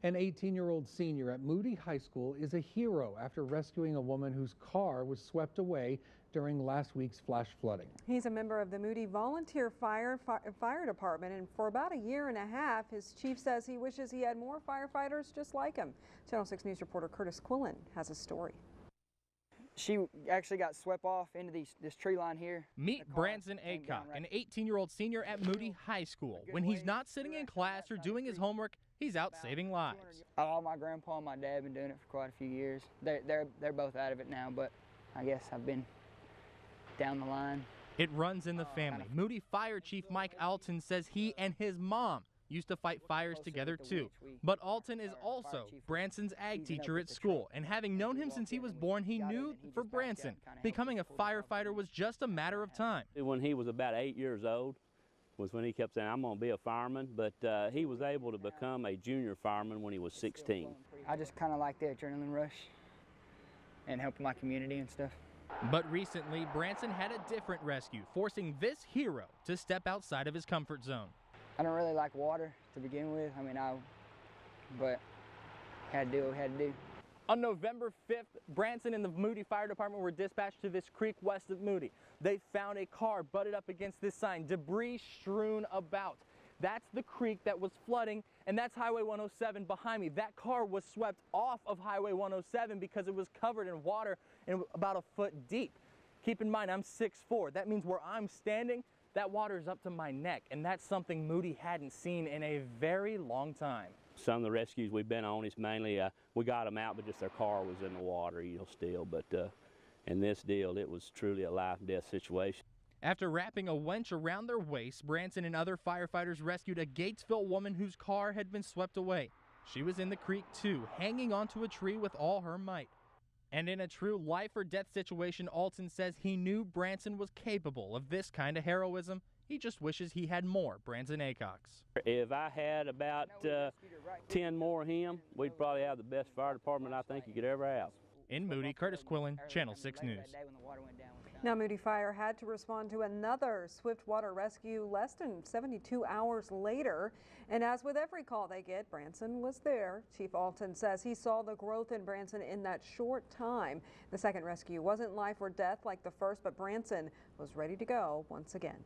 An 18-year-old senior at Moody High School is a hero after rescuing a woman whose car was swept away during last week's flash flooding. He's a member of the Moody Volunteer Fire Department, and for about a year and a half, his chief says he wishes he had more firefighters just like him. Channel 6 News reporter Curtis Quillen has a story. She actually got swept off into this tree line here. Meet Branson Aycock, an 18-year-old senior at Moody High School. When he's not sitting in class or doing his homework, he's out saving lives. All my grandpa and my dad have been doing it for quite a few years. They're both out of it now, but I guess I've been down the line. It runs in the family. Moody Fire Chief Mike Alton says he and his mom used to fight fires together too. But Alton is also Branson's ag teacher at school, and having known him since he was born, he knew for Branson, becoming a firefighter was just a matter of time. When he was about 8 years old was when he kept saying, I'm going to be a fireman, but he was able to become a junior fireman when he was 16. I just kind of like the adrenaline rush and helping my community and stuff. But recently, Branson had a different rescue, forcing this hero to step outside of his comfort zone. I don't really like water to begin with. But had to do what we had to do. On November 5th, Branson and the Moody Fire Department were dispatched to this creek west of Moody. They found a car butted up against this sign, debris strewn about. That's the creek that was flooding, and that's Highway 107 behind me. That car was swept off of Highway 107 because it was covered in water and about a foot deep. Keep in mind, I'm 6'4". That means where I'm standing, that water is up to my neck, and that's something Moody hadn't seen in a very long time. Some of the rescues we've been on is mainly, we got them out, but just their car was in the water, still. But in this deal, it was truly a life and death situation. After wrapping a winch around their waist, Branson and other firefighters rescued a Gatesville woman whose car had been swept away. She was in the creek too, hanging onto a tree with all her might. And in a true life or death situation, Alton says he knew Branson was capable of this kind of heroism. He just wishes he had more Branson Aycocks. If I had about 10 more of him, we'd probably have the best fire department I think you could ever have. In Moody, Curtis Quillen, Channel 6 News. Now, Moody Fire had to respond to another swift water rescue less than 72 hours later. And as with every call they get, Branson was there. Chief Alton says he saw the growth in Branson in that short time. The second rescue wasn't life or death like the first, but Branson was ready to go once again.